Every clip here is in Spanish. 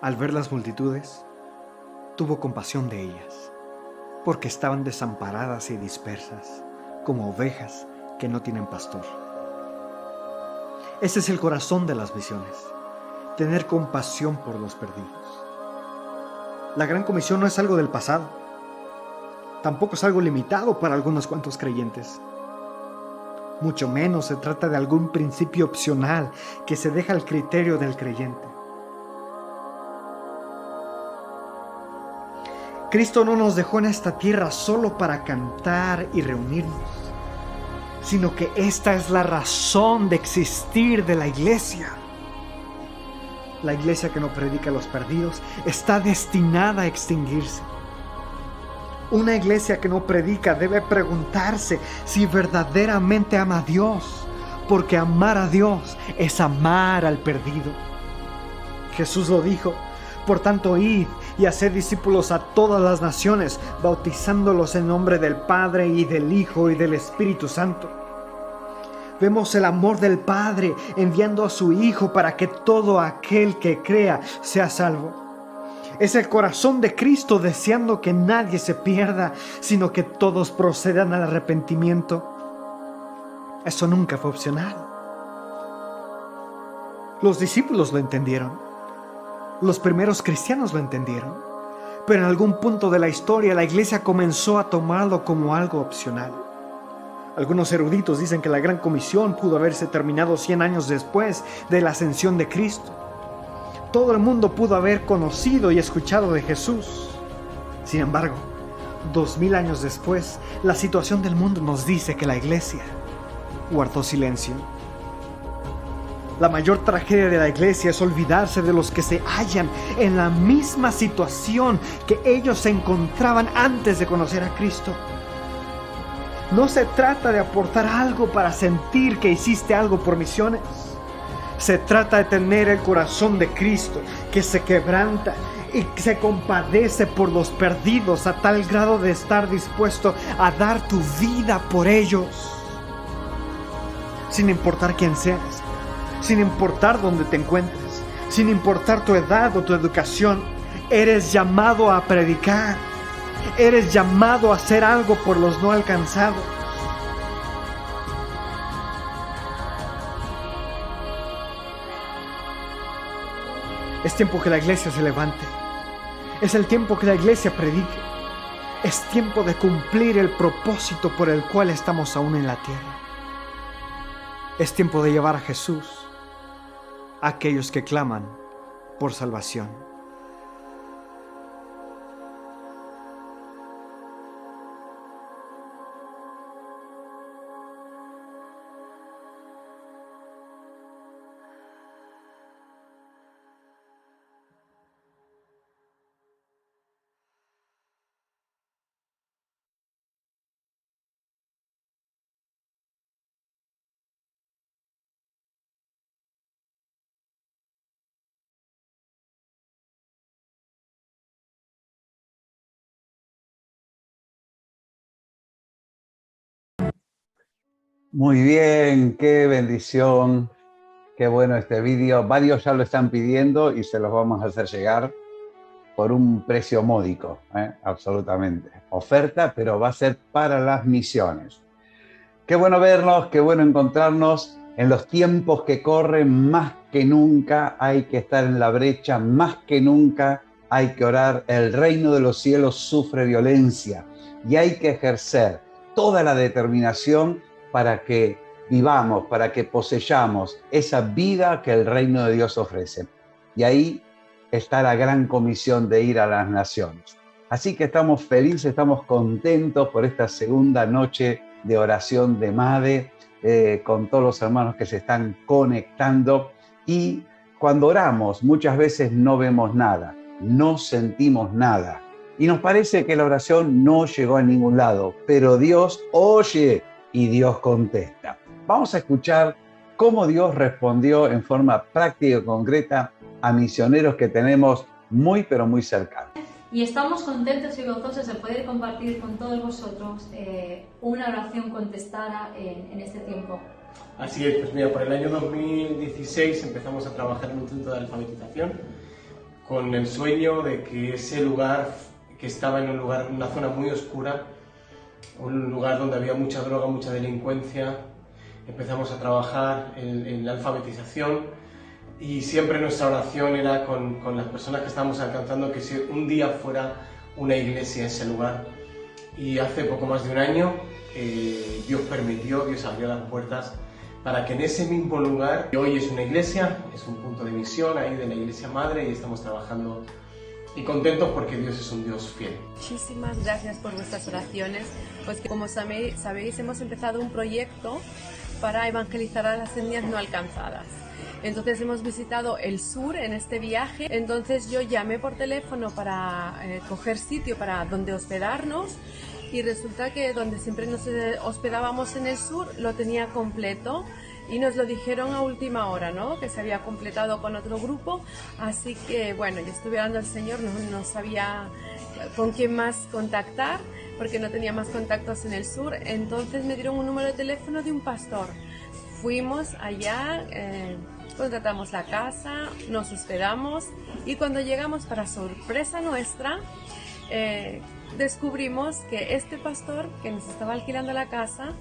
Al ver las multitudes, tuvo compasión de ellas, porque estaban desamparadas y dispersas, como ovejas que no tienen pastor. Ese es el corazón de las misiones, tener compasión por los perdidos. La Gran Comisión no es algo del pasado, tampoco es algo limitado para algunos cuantos creyentes. Mucho menos se trata de algún principio opcional que se deja al criterio del creyente. Cristo no nos dejó en esta tierra solo para cantar y reunirnos, sino que esta es la razón de existir de la iglesia. La iglesia que no predica a los perdidos está destinada a extinguirse. Una iglesia que no predica debe preguntarse si verdaderamente ama a Dios, porque amar a Dios es amar al perdido. Jesús lo dijo: por tanto, id y haced discípulos a todas las naciones, bautizándolos en nombre del Padre y del Hijo y del Espíritu Santo. Vemos el amor del Padre enviando a su Hijo para que todo aquel que crea sea salvo. Es el corazón de Cristo deseando que nadie se pierda, sino que todos procedan al arrepentimiento. Eso nunca fue opcional. Los discípulos lo entendieron. Los primeros cristianos lo entendieron. Pero en algún punto de la historia la iglesia comenzó a tomarlo como algo opcional. Algunos eruditos dicen que la Gran Comisión pudo haberse terminado 100 años después de la ascensión de Cristo. Todo el mundo pudo haber conocido y escuchado de Jesús. Sin embargo, 2000 años después, la situación del mundo nos dice que la iglesia guardó silencio. La mayor tragedia de la iglesia es olvidarse de los que se hallan en la misma situación que ellos se encontraban antes de conocer a Cristo. No se trata de aportar algo para sentir que hiciste algo por misiones. Se trata de tener el corazón de Cristo, que se quebranta y se compadece por los perdidos a tal grado de estar dispuesto a dar tu vida por ellos. Sin importar quién seas, sin importar dónde te encuentres, sin importar tu edad o tu educación, eres llamado a predicar. Eres llamado a hacer algo por los no alcanzados. Es tiempo que la iglesia se levante. Es el tiempo que la iglesia predique. Es tiempo de cumplir el propósito por el cual estamos aún en la tierra. Es tiempo de llevar a Jesús a aquellos que claman por salvación. Muy bien, qué bendición, qué bueno este vídeo. Varios ya lo están pidiendo y se los vamos a hacer llegar por un precio módico, absolutamente. Oferta, pero va a ser para las misiones. Qué bueno vernos, qué bueno encontrarnos. En los tiempos que corren, más que nunca hay que estar en la brecha, más que nunca hay que orar. El reino de los cielos sufre violencia y hay que ejercer toda la determinación para que vivamos, para que poseyamos esa vida que el reino de Dios ofrece. Y ahí está la gran comisión de ir a las naciones. Así que estamos felices, estamos contentos por esta segunda noche de oración de MADE, con todos los hermanos que se están conectando. Y cuando oramos, muchas veces no vemos nada, no sentimos nada. Y nos parece que la oración no llegó a ningún lado, pero Dios oye y Dios contesta. Vamos a escuchar cómo Dios respondió en forma práctica y concreta a misioneros que tenemos muy, pero muy cercanos. Y estamos contentos y gozosos de poder compartir con todos vosotros una oración contestada en este tiempo. Así es, pues mira, por el año 2016 empezamos a trabajar en un centro de alfabetización con el sueño de que ese lugar, que estaba en una zona muy oscura, un lugar donde había mucha droga, mucha delincuencia, empezamos a trabajar en la alfabetización, y siempre nuestra oración era con las personas que estábamos alcanzando que si un día fuera una iglesia ese lugar. Y hace poco más de un año Dios permitió, Dios abrió las puertas para que en ese mismo lugar, que hoy es una iglesia, es un punto de misión ahí de la iglesia madre, y estamos trabajando y contentos porque Dios es un Dios fiel. Muchísimas gracias por vuestras oraciones, pues que como sabéis hemos empezado un proyecto para evangelizar a las etnias no alcanzadas. Entonces hemos visitado el sur en este viaje, entonces yo llamé por teléfono para coger sitio para donde hospedarnos, y resulta que donde siempre nos hospedábamos en el sur lo tenía completo, y nos lo dijeron a última hora, ¿no? Que se había completado con otro grupo, así que bueno, yo estuve orando al Señor, no sabía con quién más contactar, porque no tenía más contactos en el sur. Entonces me dieron un número de teléfono de un pastor. Fuimos allá, contratamos la casa, nos hospedamos, y cuando llegamos, para sorpresa nuestra, descubrimos que este pastor que nos estaba alquilando la casa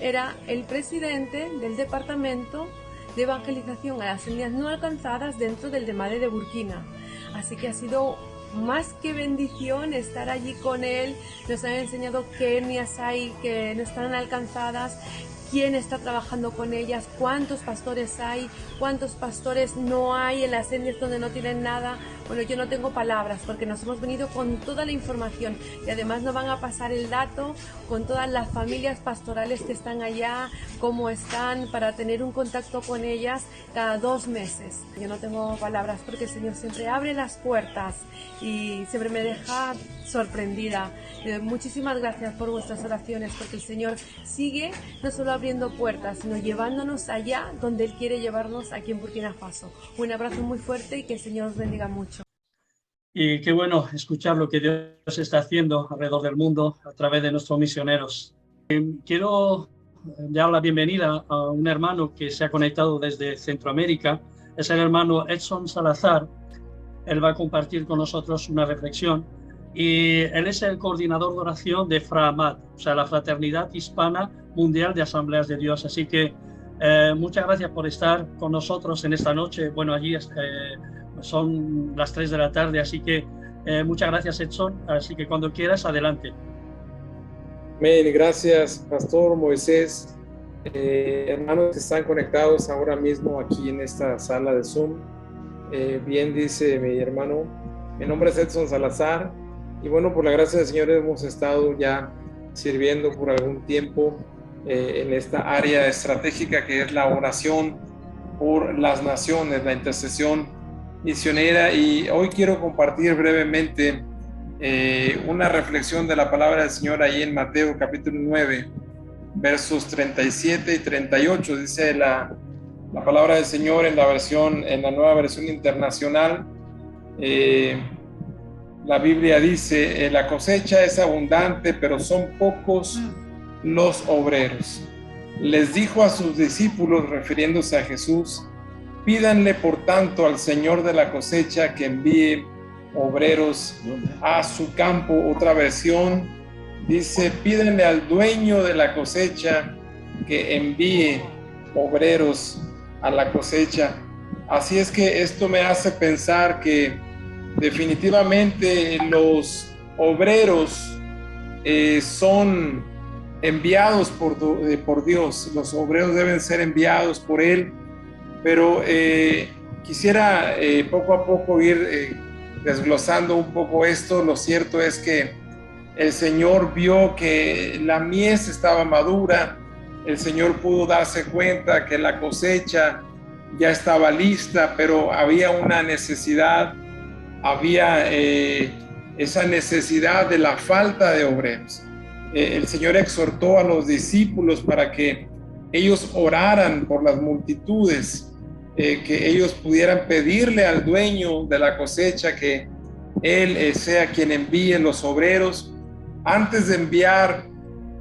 era el presidente del departamento de evangelización a las etnias no alcanzadas dentro del DEMADE de Burkina. Así que ha sido más que bendición estar allí con él. Nos han enseñado qué etnias hay que no están alcanzadas, quién está trabajando con ellas, cuántos pastores hay, cuántos pastores no hay en las etnias donde no tienen nada. Bueno, yo no tengo palabras porque nos hemos venido con toda la información, y además nos van a pasar el dato con todas las familias pastorales que están allá, cómo están, para tener un contacto con ellas cada 2 meses. Yo no tengo palabras porque el Señor siempre abre las puertas y siempre me deja sorprendida. Muchísimas gracias por vuestras oraciones, porque el Señor sigue no solo abriendo puertas, sino llevándonos allá donde Él quiere llevarnos, aquí en Burkina Faso. Un abrazo muy fuerte y que el Señor os bendiga mucho. Y qué bueno escuchar lo que Dios está haciendo alrededor del mundo a través de nuestros misioneros. Quiero dar la bienvenida a un hermano que se ha conectado desde Centroamérica. Es el hermano Edson Salazar. Él va a compartir con nosotros una reflexión. Y él es el coordinador de oración de FRAMAT, o sea, la Fraternidad Hispana Mundial de Asambleas de Dios. Así que muchas gracias por estar con nosotros en esta noche. Bueno, allí son las 3 de la tarde, así que muchas gracias, Edson. Así que cuando quieras, adelante. Amén, gracias, Pastor Moisés. Hermanos que están conectados ahora mismo aquí en esta sala de Zoom. Bien dice mi hermano, mi nombre es Edson Salazar, y bueno, por la gracia del Señor hemos estado ya sirviendo por algún tiempo en esta área estratégica que es la oración por las naciones, la intercesión misionera. Y hoy quiero compartir brevemente una reflexión de la palabra del Señor ahí en Mateo capítulo 9, versos 37 y 38. Dice la palabra del Señor en la nueva versión internacional. La Biblia dice, la cosecha es abundante, pero son pocos los obreros. Les dijo a sus discípulos, refiriéndose a Jesús, pídanle por tanto al Señor de la cosecha que envíe obreros a su campo. Otra versión dice, pídanle al dueño de la cosecha que envíe obreros a la cosecha. Así es que esto me hace pensar que definitivamente los obreros son enviados por Dios. Los obreros deben ser enviados por Él, pero quisiera poco a poco ir desglosando un poco esto. Lo cierto es que el Señor vio que la mies estaba madura. El Señor pudo darse cuenta que la cosecha ya estaba lista, pero había una necesidad, había esa necesidad de la falta de obreros. El Señor exhortó a los discípulos para que ellos oraran por las multitudes, que ellos pudieran pedirle al dueño de la cosecha que Él sea quien envíe los obreros. Antes de enviar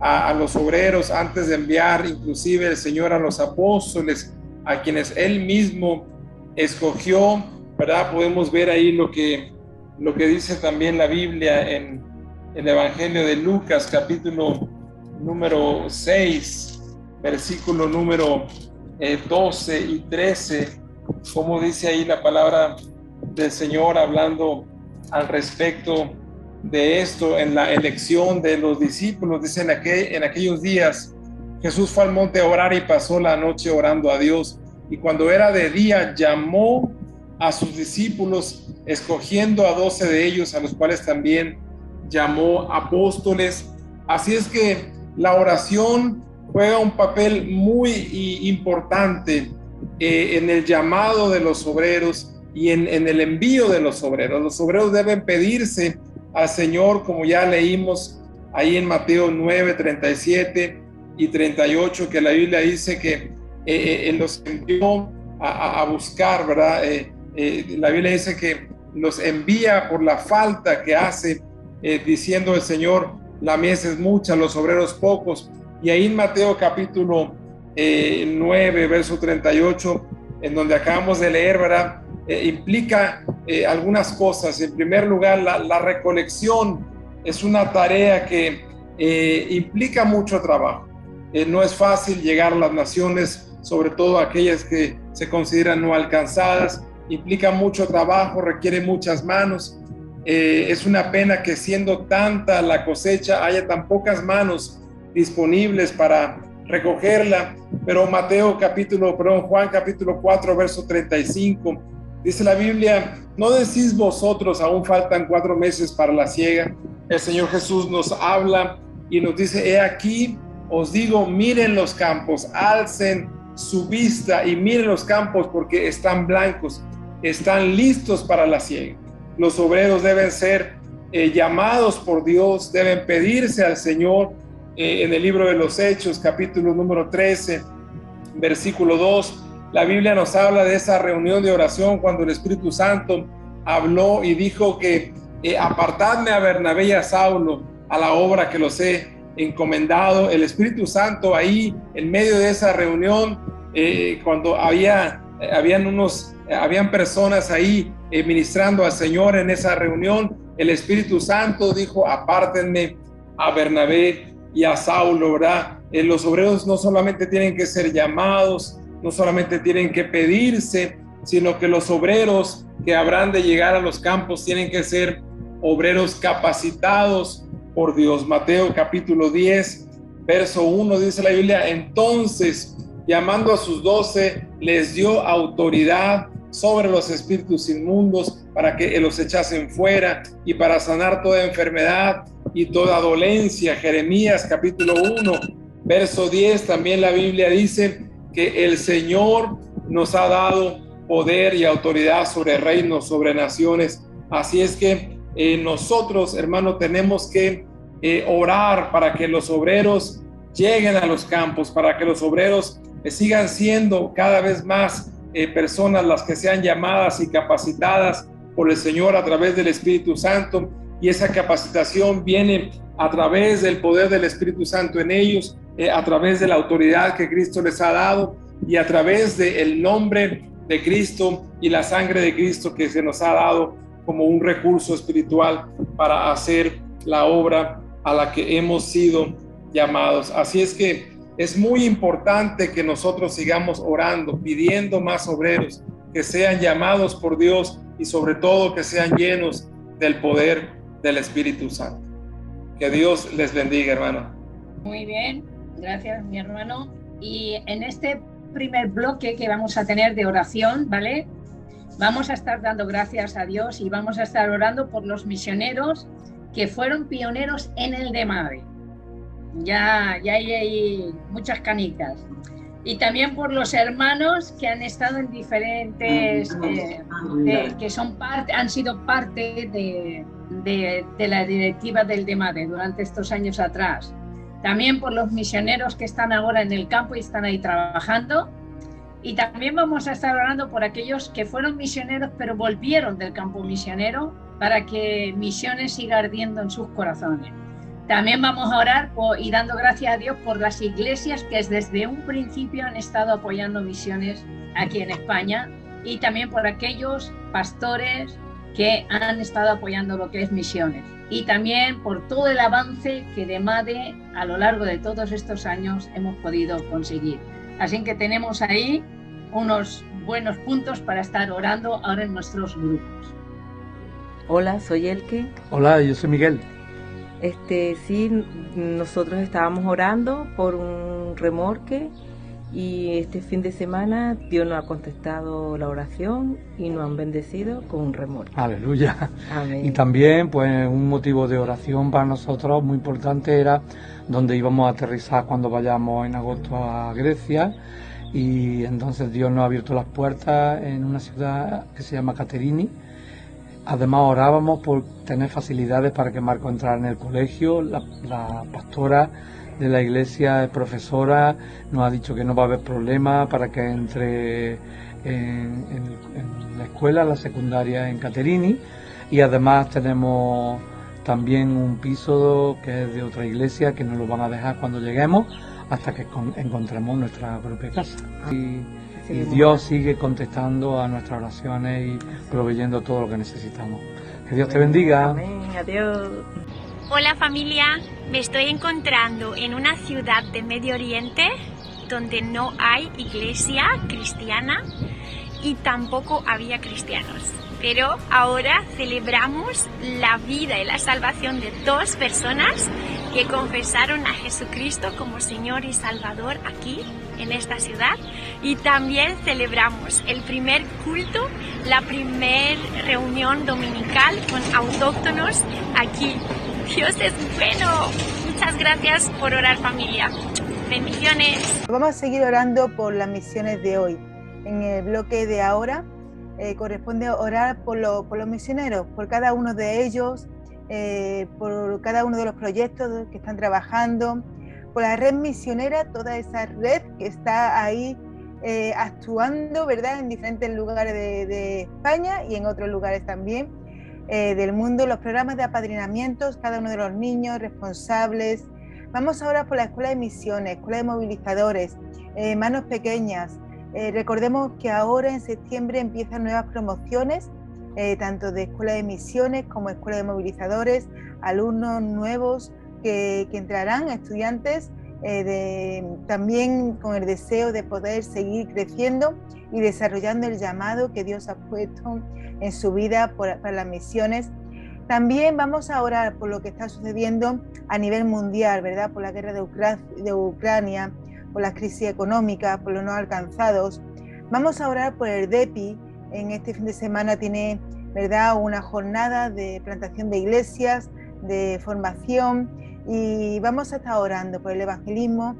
a los obreros, antes de enviar inclusive el Señor a los apóstoles, a quienes Él mismo escogió, ¿verdad? Podemos ver ahí lo que dice también la Biblia en el Evangelio de Lucas, capítulo número 6, versículo número 12 y 13, como dice ahí la palabra del Señor hablando al respecto de esto en la elección de los discípulos. Dice: en aquellos días Jesús fue al monte a orar y pasó la noche orando a Dios, y cuando era de día llamó a sus discípulos, escogiendo a 12 de ellos, a los cuales también llamó apóstoles. Así es que la oración juega un papel muy importante en el llamado de los obreros y en el envío de los obreros. Los obreros deben pedirse al Señor, como ya leímos ahí en Mateo 9, 37 y 38, que la Biblia dice que Él los envió a buscar, ¿verdad? La Biblia dice que los envía por la falta que hace, diciendo el Señor: la mies es mucha, los obreros pocos. Y ahí en Mateo capítulo 9, verso 38, en donde acabamos de leer, ¿verdad? Implica algunas cosas. En primer lugar, la recolección es una tarea que implica mucho trabajo. No es fácil llegar a las naciones, sobre todo aquellas que se consideran no alcanzadas. Implica mucho trabajo, requiere muchas manos. Es una pena que, siendo tanta la cosecha, haya tan pocas manos disponibles para recogerla. Pero Juan capítulo 4, verso 35, dice la Biblia: ¿no decís vosotros, aún faltan 4 meses para la siega? El Señor Jesús nos habla y nos dice: he aquí, os digo, miren los campos, alcen su vista y miren los campos, porque están blancos, están listos para la siega. Los obreros deben ser llamados por Dios, deben pedirse al Señor. En el libro de los Hechos, capítulo número 13, versículo 2, la Biblia nos habla de esa reunión de oración cuando el Espíritu Santo habló y dijo que apartadme a Bernabé y a Saulo a la obra que los he encomendado. El Espíritu Santo ahí en medio de esa reunión, cuando habían personas ahí ministrando al Señor en esa reunión, el Espíritu Santo dijo: apártenme a Bernabé y a Saulo, ¿verdad? Los obreros no solamente tienen que ser llamados, no solamente tienen que pedirse, sino que los obreros que habrán de llegar a los campos tienen que ser obreros capacitados por Dios. Mateo capítulo 10, verso 1, dice la Biblia: entonces, llamando a sus 12, les dio autoridad sobre los espíritus inmundos para que los echasen fuera y para sanar toda enfermedad y toda dolencia. Jeremías capítulo 1, verso 10, también la Biblia dice que el Señor nos ha dado poder y autoridad sobre reinos, sobre naciones. Así es que nosotros, hermanos, tenemos que orar para que los obreros lleguen a los campos, para que los obreros sigan siendo cada vez más personas las que sean llamadas y capacitadas por el Señor a través del Espíritu Santo. Y esa capacitación viene a través del poder del Espíritu Santo en ellos, a través de la autoridad que Cristo les ha dado y a través del nombre de Cristo y la sangre de Cristo que se nos ha dado como un recurso espiritual para hacer la obra a la que hemos sido llamados. Así es que es muy importante que nosotros sigamos orando, pidiendo más obreros que sean llamados por Dios y sobre todo que sean llenos del poder del Espíritu Santo. Que Dios les bendiga, hermano. Muy bien, gracias, mi hermano. Y en este primer bloque que vamos a tener de oración, ¿vale? Vamos a estar dando gracias a Dios y vamos a estar orando por los misioneros que fueron pioneros en el DEMADE. Ya hay muchas canicas. Y también por los hermanos que han estado en diferentes, que han sido parte de la directiva del DEMADE durante estos años atrás. También por los misioneros que están ahora en el campo y están ahí trabajando. Y también vamos a estar orando por aquellos que fueron misioneros pero volvieron del campo misionero para que misiones siga ardiendo en sus corazones. También vamos a orar y dando gracias a Dios por las iglesias que desde un principio han estado apoyando misiones aquí en España y también por aquellos pastores que han estado apoyando lo que es misiones, y también por todo el avance que de MADE a lo largo de todos estos años hemos podido conseguir. Así que tenemos ahí unos buenos puntos para estar orando ahora en nuestros grupos. Hola, soy Elke. Hola, yo soy Miguel. Sí, nosotros estábamos orando por un remolque y este fin de semana Dios nos ha contestado la oración y nos han bendecido con un remolque. Aleluya. Amén. Y también, pues, un motivo de oración para nosotros muy importante era donde íbamos a aterrizar cuando vayamos en agosto a Grecia, y entonces Dios nos ha abierto las puertas en una ciudad que se llama Caterini. Además orábamos por tener facilidades para que Marco entrara en el colegio. La pastora de la iglesia es profesora, nos ha dicho que no va a haber problema para que entre en la escuela, la secundaria en Caterini, y además tenemos también un piso que es de otra iglesia que nos lo van a dejar cuando lleguemos hasta que encontremos nuestra propia casa. Y Dios sigue contestando a nuestras oraciones y proveyendo todo lo que necesitamos. Que Dios te bendiga. Amén, adiós. Hola familia, me estoy encontrando en una ciudad de Medio Oriente donde no hay iglesia cristiana y tampoco había cristianos. Pero ahora celebramos la vida y la salvación de 2 personas que confesaron a Jesucristo como Señor y Salvador aquí, en esta ciudad. Y también celebramos el primer culto, la primer reunión dominical con autóctonos aquí. Dios es bueno. Muchas gracias por orar, familia. Bendiciones. Vamos a seguir orando por las misiones de hoy. En el bloque de ahora corresponde orar por los misioneros, por cada uno de ellos, por cada uno de los proyectos que están trabajando, por la red misionera, toda esa red que está ahí actuando, ¿verdad?, en diferentes lugares de España y en otros lugares también del mundo, los programas de apadrinamientos, cada uno de los niños responsables. Vamos ahora por la Escuela de Misiones, Escuela de Movilizadores, Manos Pequeñas. Recordemos que ahora en septiembre empiezan nuevas promociones, tanto de Escuela de Misiones como Escuela de Movilizadores, alumnos nuevos que entrarán, estudiantes, también con el deseo de poder seguir creciendo y desarrollando el llamado que Dios ha puesto en su vida para las misiones. También vamos a orar por lo que está sucediendo a nivel mundial, ¿verdad?, por la guerra de Ucrania, por la crisis económica, por los no alcanzados. Vamos a orar por el DEPI. En este fin de semana tiene, ¿verdad?, una jornada de plantación de iglesias, de formación, y vamos a estar orando por el evangelismo,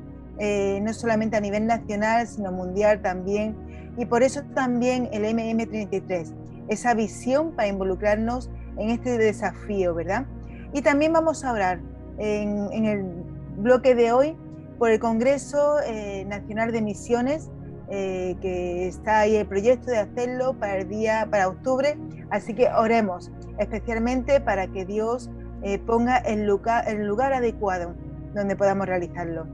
no solamente a nivel nacional, sino mundial también. Y por eso también el MM33, esa visión para involucrarnos en este desafío, ¿verdad? Y también vamos a orar en el bloque de hoy por el Congreso Nacional de Misiones, que está ahí el proyecto de hacerlo para octubre, así que oremos especialmente para que Dios ponga el lugar adecuado donde podamos realizarlo.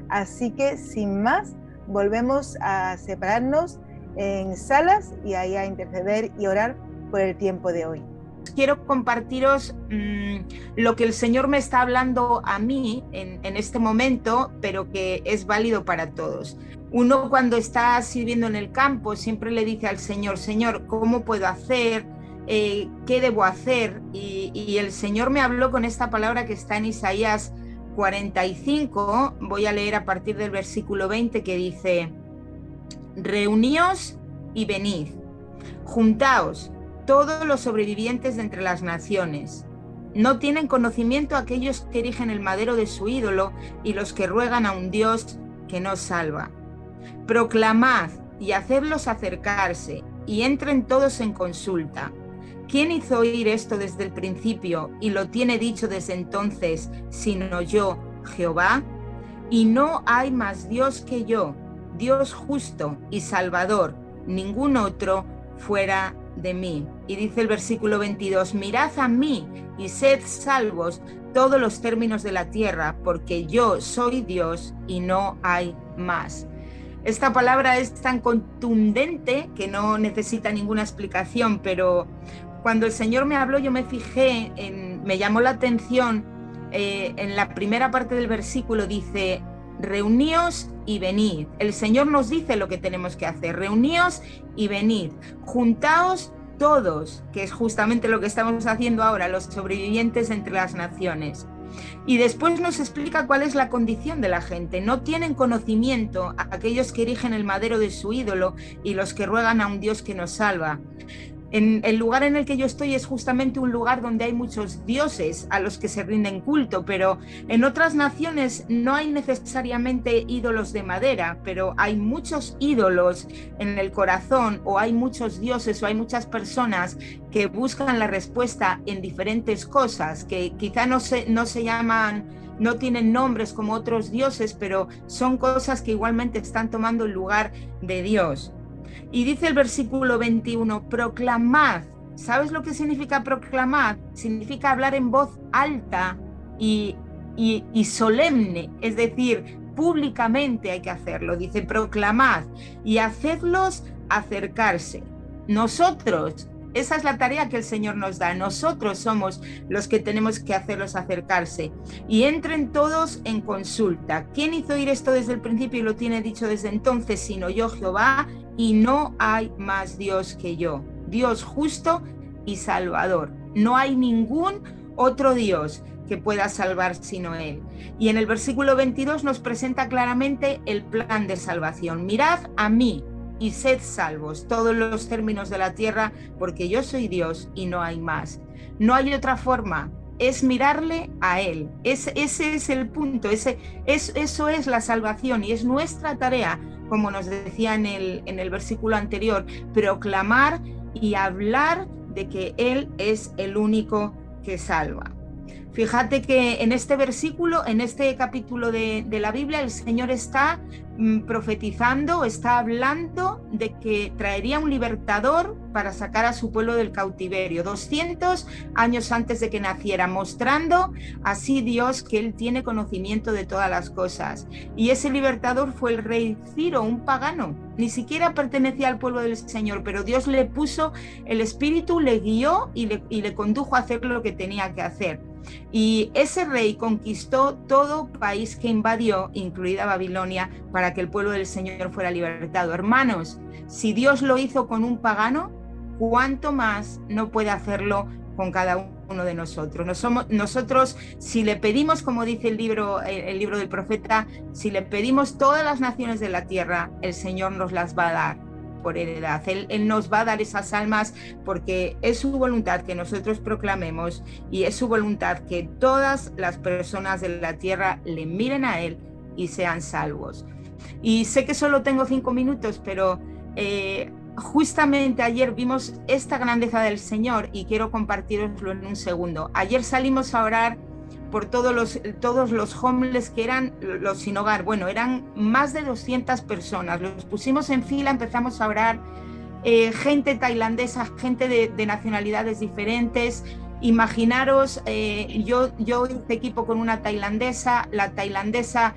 Así que sin más, volvemos a separarnos en salas y ahí a interceder y orar por el tiempo de hoy. Quiero compartiros lo que el Señor me está hablando a mí en este momento, pero que es válido para todos. Uno, cuando está sirviendo en el campo, siempre le dice al Señor: Señor, ¿cómo puedo hacer? ¿Qué debo hacer? Y el Señor me habló con esta palabra que está en Isaías 45, voy a leer a partir del versículo 20, que dice: reuníos y venid, juntaos todos los sobrevivientes de entre las naciones. No tienen conocimiento aquellos que erigen el madero de su ídolo y los que ruegan a un Dios que no salva. Proclamad y hacedlos acercarse, y entren todos en consulta. ¿Quién hizo oír esto desde el principio y lo tiene dicho desde entonces, sino yo, Jehová? Y no hay más Dios que yo, Dios justo y salvador, ningún otro fuera de mí. Y dice el versículo 22, mirad a mí y sed salvos todos los términos de la tierra, porque yo soy Dios y no hay más. Esta palabra es tan contundente que no necesita ninguna explicación, pero cuando el Señor me habló, yo me fijé, me llamó la atención, en la primera parte del versículo dice, reuníos y venid. El Señor nos dice lo que tenemos que hacer, reuníos y venid, juntaos todos, que es justamente lo que estamos haciendo ahora, los sobrevivientes entre las naciones. Y después nos explica cuál es la condición de la gente. No tienen conocimiento aquellos que erigen el madero de su ídolo y los que ruegan a un Dios que nos salva. En el lugar en el que yo estoy es justamente un lugar donde hay muchos dioses a los que se rinden culto, pero en otras naciones no hay necesariamente ídolos de madera, pero hay muchos ídolos en el corazón, o hay muchos dioses, o hay muchas personas que buscan la respuesta en diferentes cosas, que quizá no se llaman, no tienen nombres como otros dioses, pero son cosas que igualmente están tomando el lugar de Dios. Y dice el versículo 21, proclamad. ¿Sabes lo que significa proclamad? Significa hablar en voz alta y solemne, es decir, públicamente hay que hacerlo. Dice proclamad y hacedlos acercarse. Nosotros, esa es la tarea que el Señor nos da. Nosotros somos los que tenemos que hacerlos acercarse. Y entren todos en consulta. ¿Quién hizo oír esto desde el principio y lo tiene dicho desde entonces, sino yo, Jehová? Y no hay más Dios que yo, Dios justo y salvador. No hay ningún otro Dios que pueda salvar sino Él. Y en el versículo 22 nos presenta claramente el plan de salvación. Mirad a mí y sed salvos, todos los términos de la tierra, porque yo soy Dios y no hay más. No hay otra forma, es mirarle a Él. Ese es el punto, eso es la salvación y es nuestra tarea, como nos decía en el versículo anterior, proclamar y hablar de que Él es el único que salva. Fíjate que en este versículo, en este capítulo de la Biblia, el Señor está profetizando, está hablando de que traería un libertador para sacar a su pueblo del cautiverio, 200 años antes de que naciera, mostrando así Dios que Él tiene conocimiento de todas las cosas. Y ese libertador fue el rey Ciro, un pagano, ni siquiera pertenecía al pueblo del Señor, pero Dios le puso el espíritu, le guió y le condujo a hacer lo que tenía que hacer. Y ese rey conquistó todo país que invadió, incluida Babilonia, para que el pueblo del Señor fuera libertado. Hermanos, si Dios lo hizo con un pagano, ¿cuánto más no puede hacerlo con cada uno de nosotros? Nosotros, si le pedimos, como dice el libro del profeta, si le pedimos todas las naciones de la tierra, el Señor nos las va a dar por heredad. Él nos va a dar esas almas porque es su voluntad que nosotros proclamemos y es su voluntad que todas las personas de la tierra le miren a Él y sean salvos. Y sé que solo tengo 5 minutos, pero justamente ayer vimos esta grandeza del Señor y quiero compartiroslo en un segundo. Ayer salimos a orar por todos los homeless que eran los sin hogar. Bueno, eran más de 200 personas. Los pusimos en fila, empezamos a orar. Gente tailandesa, gente de nacionalidades diferentes. Imaginaros, yo hice equipo con una tailandesa. La tailandesa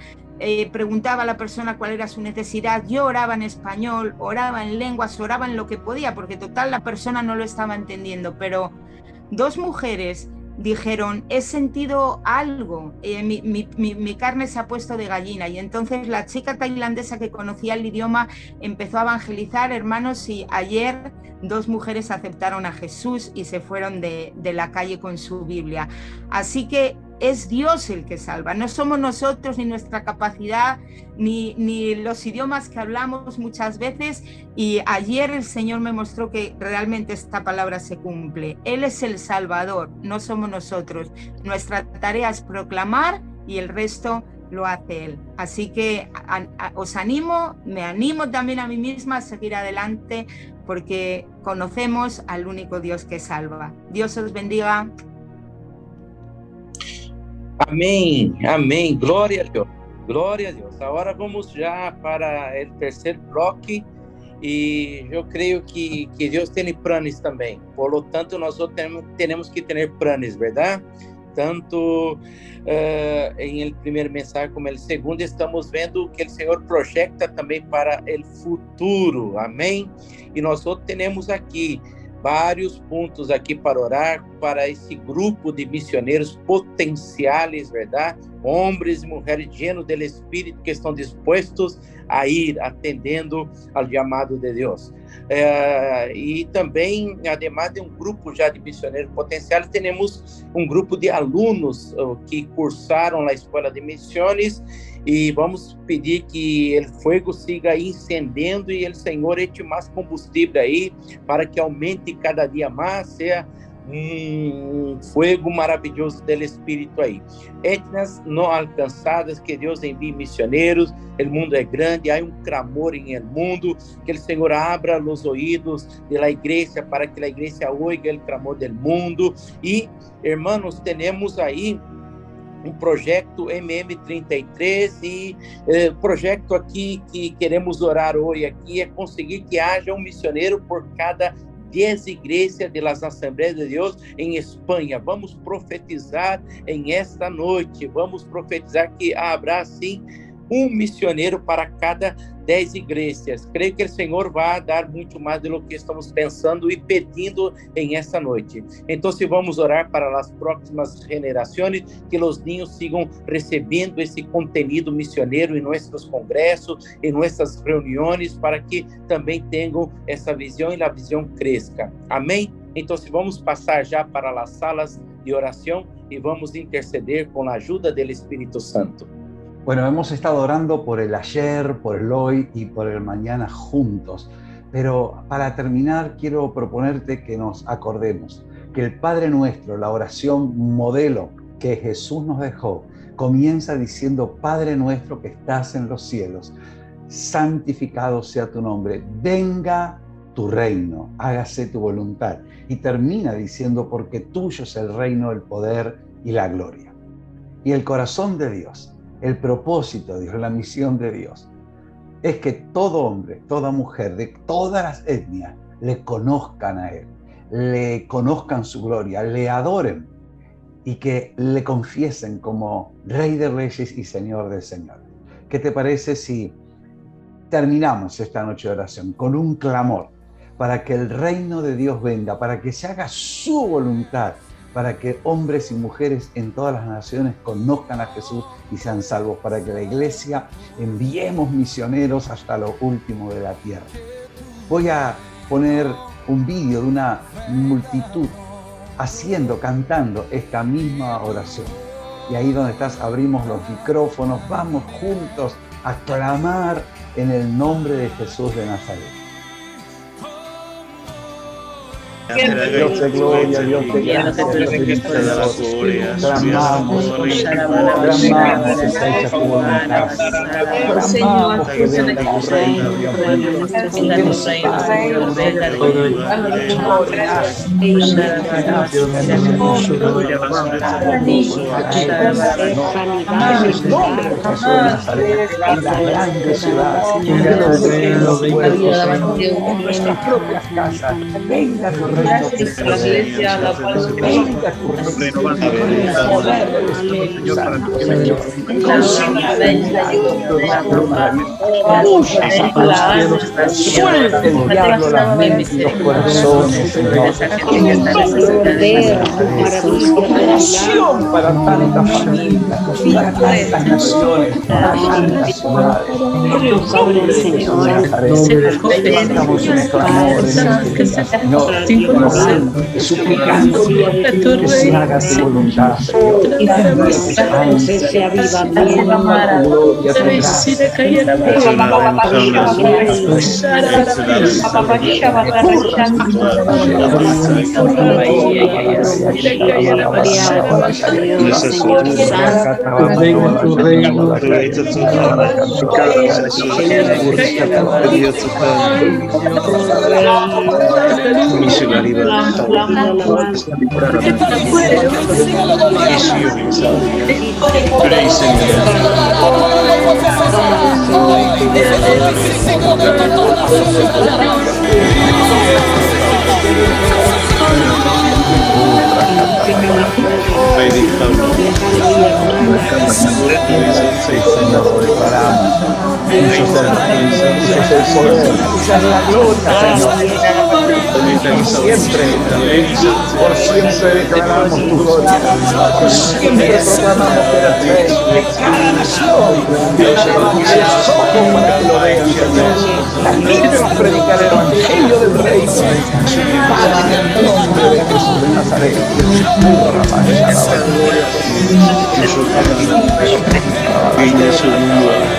preguntaba a la persona cuál era su necesidad. Yo oraba en español, oraba en lenguas, oraba en lo que podía, porque total la persona no lo estaba entendiendo. Pero 2 mujeres dijeron, he sentido algo, mi carne se ha puesto de gallina. Y entonces la chica tailandesa que conocía el idioma empezó a evangelizar, hermanos, y ayer 2 mujeres aceptaron a Jesús y se fueron de la calle con su Biblia. Así que es Dios el que salva, no somos nosotros ni nuestra capacidad ni los idiomas que hablamos muchas veces. Y ayer el Señor me mostró que realmente esta palabra se cumple. Él es el Salvador, no somos nosotros. Nuestra tarea es proclamar y el resto lo hace Él. Así que os animo, me animo también a mí misma a seguir adelante porque conocemos al único Dios que salva. Dios os bendiga. Amém, amém, glória a Deus, glória a Deus. Agora vamos já para o terceiro bloco e eu creio que Deus tem planos também. Por lo tanto, nós temos que ter planos, verdade? tanto em el primeiro mensaje como el segundo, estamos vendo que o Senhor projeta também para o futuro, amém? E nós outros temos aqui vários pontos aqui para orar para esse grupo de missioneiros potenciais, verdade? Homens e mulheres llenos do Espírito que estão dispostos a ir atendendo ao chamado de Deus. E também, además de um grupo já de missioneiros potenciais, temos um grupo de alunos que cursaram a Escola de Missões e vamos pedir que o fogo siga incendiando e o Senhor eche mais combustível aí para que aumente cada dia mais, seja fogo maravilhoso do Espírito aí. Etnias não alcançadas, que Deus envie missioneiros, o mundo é grande, há clamor em el mundo, que o Senhor abra os ouvidos da igreja para que a igreja oiga o clamor do mundo. E, hermanos, temos aí projeto MM33 e projeto aqui que queremos orar hoje aqui é conseguir que haja missioneiro por cada 10 igrejas de las Assembleias de Deus em Espanha. Vamos profetizar em esta noite, vamos profetizar que haverá sim missioneiro para cada 10 igrejas. Creio que o Senhor vai dar muito mais do que estamos pensando e pedindo em esta noite. Então, vamos orar para as próximas gerações, que os niños sigam recebendo esse conteúdo missioneiro em nossos congressos, em nossas reuniões, para que também tenham essa visão e a visão cresça. Amém? Então, vamos passar já para as salas de oração e vamos interceder com a ajuda do Espírito Santo. Bueno, hemos estado orando por el ayer, por el hoy y por el mañana juntos. Pero para terminar, quiero proponerte que nos acordemos que el Padre Nuestro, la oración modelo que Jesús nos dejó, comienza diciendo: Padre nuestro que estás en los cielos, santificado sea tu nombre, venga tu reino, hágase tu voluntad. Y termina diciendo: porque tuyo es el reino, el poder y la gloria. Y el corazón de Dios, el propósito de Dios, la misión de Dios, es que todo hombre, toda mujer, de todas las etnias, le conozcan a Él, le conozcan su gloria, le adoren y que le confiesen como Rey de Reyes y Señor de Señores. ¿Qué te parece si terminamos esta noche de oración con un clamor para que el reino de Dios venga, para que se haga su voluntad, para que hombres y mujeres en todas las naciones conozcan a Jesús y sean salvos, para que la iglesia enviemos misioneros hasta lo último de la tierra? Voy a poner un vídeo de una multitud cantando esta misma oración. Y ahí donde estás abrimos los micrófonos, vamos juntos a clamar en el nombre de Jesús de Nazaret. Dios de gloria, Dios de gracia, Dios de misericordia, clamamos que se echa tu voluntad, clamamos que venga tu reino, Dios mío, Dios nuestras propias casas, venga tu reino. Gracias, la iglesia, la paz, venga tu reino, poder del Espíritu Santo, Señor. Mucha esa paz, suelta el diablo las mentes y los corazones, Señor. Oración para tantas familias, para tantas naciones, para tantas ciudades. En el nombre del Señor, levantamos un clamor Señor, suplicando que se haga tu voluntad, Señor. Y tu esperanza se aviva bien, gloria, tu gracia. Señor, lo declaramos. Ese es el poder, esa es la gloria, Señor. Por siempre declaramos tu gloria. Por siempre proclamamos que eres rey. Cada nación, ojos para que lo vean, Señor. Las niñas predicar el evangelio del rey. Padre, en el nombre de Jesús de Nazaret. Jesucristo es el Señor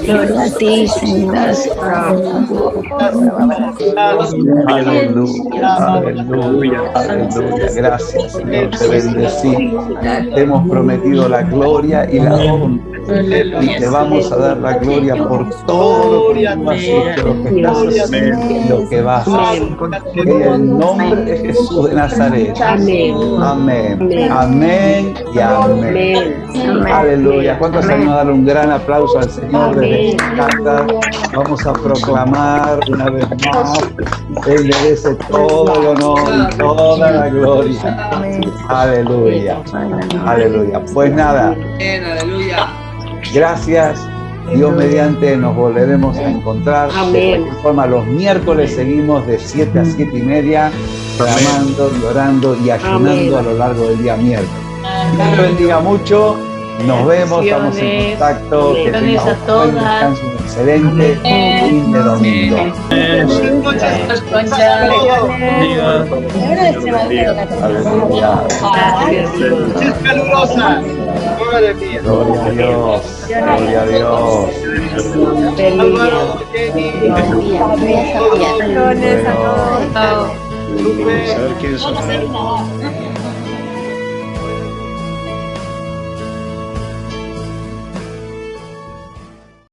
Gloria a ti, Señor. Aleluya, aleluya, aleluya. Gracias, Señor, te bendecí. Te hemos prometido la gloria y la honra. Y te vamos a dar la gloria por todo lo que tú has hecho, lo que estás haciendo y lo que vas a hacer. En el nombre de Jesús de Nazaret. Amén. Amén y amén. Aleluya. ¿Cuántos años dar un gran aplauso al Señor desde casa? Vamos a proclamar una vez más. Él merece todo el honor y toda la gloria. Aleluya. Aleluya. Pues nada. Gracias. Dios mediante nos volveremos a encontrar. De cualquier forma, los miércoles seguimos de 7 a 7 y media, clamando, orando y ayunando a lo largo del día miércoles. Dios te bendiga mucho. Nos vemos, estamos en contacto. Que tengas un buen descanso, un excelente fin de domingo. Gloria a Dios. Gloria a Dios. Saber quién es